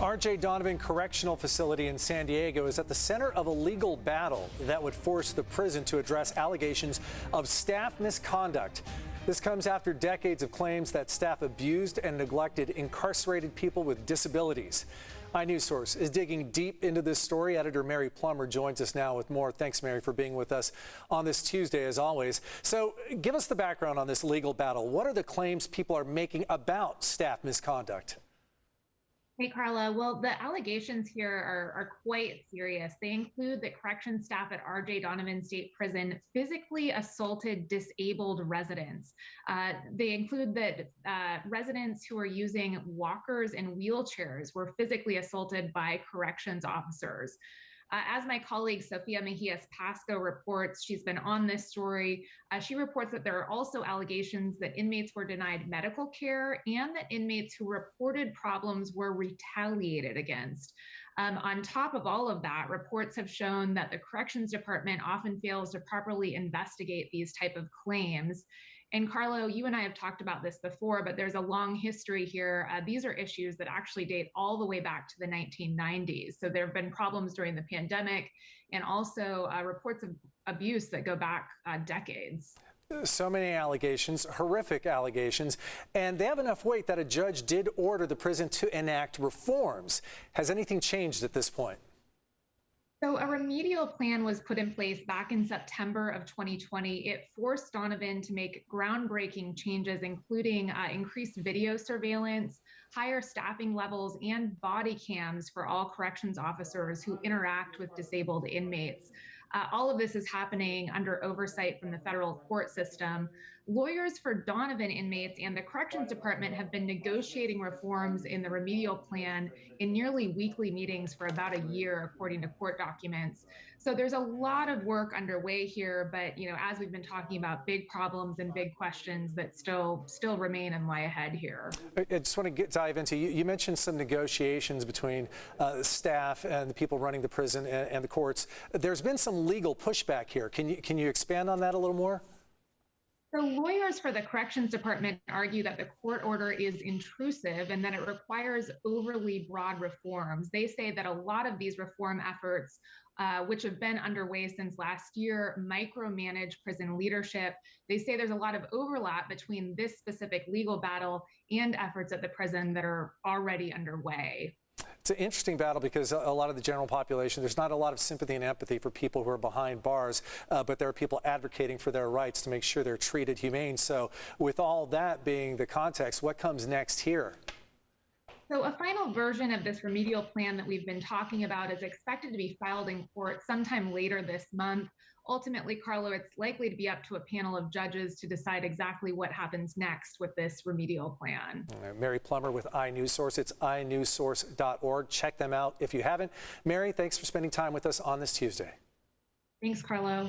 Donovan Correctional Facility in San Diego is at the center of a legal battle that would force the prison to address allegations of staff misconduct. This comes after decades of claims that staff abused and neglected incarcerated people with disabilities. iNewsSource is digging deep into this story. Editor Mary Plummer joins us now with more. Thanks, Mary, for being with us on this Tuesday, as always. So give us the background on this legal battle. What are the claims people are making about staff misconduct? Hey, Carla. Well, the allegations here are quite serious. They include that corrections staff at Donovan State Prison physically assaulted disabled residents. They include that residents who are using walkers and wheelchairs were physically assaulted by corrections officers. As my colleague Sofia Mejias Pasco reports, she's been on this story. She reports that there are also allegations that inmates were denied medical care and that inmates who reported problems were retaliated against. On top of all of that, reports have shown that the corrections department often fails to properly investigate these type of claims. And Carlo, you and I have talked about this before, but there's a long history here. These are issues that actually date all the way back to the 1990s. So there have been problems during the pandemic and also reports of abuse that go back decades. So many allegations, horrific allegations, and they have enough weight that a judge did order the prison to enact reforms. Has anything changed at this point? So a remedial plan was put in place back in September of 2020. It forced Donovan to make groundbreaking changes, including increased video surveillance, higher staffing levels, and body cams for all corrections officers who interact with disabled inmates. All of this is happening under oversight from the federal court system. Lawyers for Donovan inmates and the corrections department have been negotiating reforms in the remedial plan in nearly weekly meetings for about a year, according to court documents. So there's a lot of work underway here, but as we've been talking about, big problems and big questions that still remain and lie ahead here. I just want to dive into, you mentioned some negotiations between staff and the people running the prison and the courts. There's been some legal pushback here. Can you expand on that a little more? So lawyers for the corrections department argue that the court order is intrusive and that it requires overly broad reforms. They say that a lot of these reform efforts, which have been underway since last year, micromanage prison leadership. They say there's a lot of overlap between this specific legal battle and efforts at the prison that are already underway. It's an interesting battle because a lot of the general population, there's not a lot of sympathy and empathy for people who are behind bars, but there are people advocating for their rights to make sure they're treated humane. So with all that being the context, what comes next here? So a final version of this remedial plan that we've been talking about is expected to be filed in court sometime later this month. Ultimately, Carlo, it's likely to be up to a panel of judges to decide exactly what happens next with this remedial plan. Mary Plummer with iNewsSource. It's iNewsSource.org. Check them out if you haven't. Mary, thanks for spending time with us on this Tuesday. Thanks, Carlo.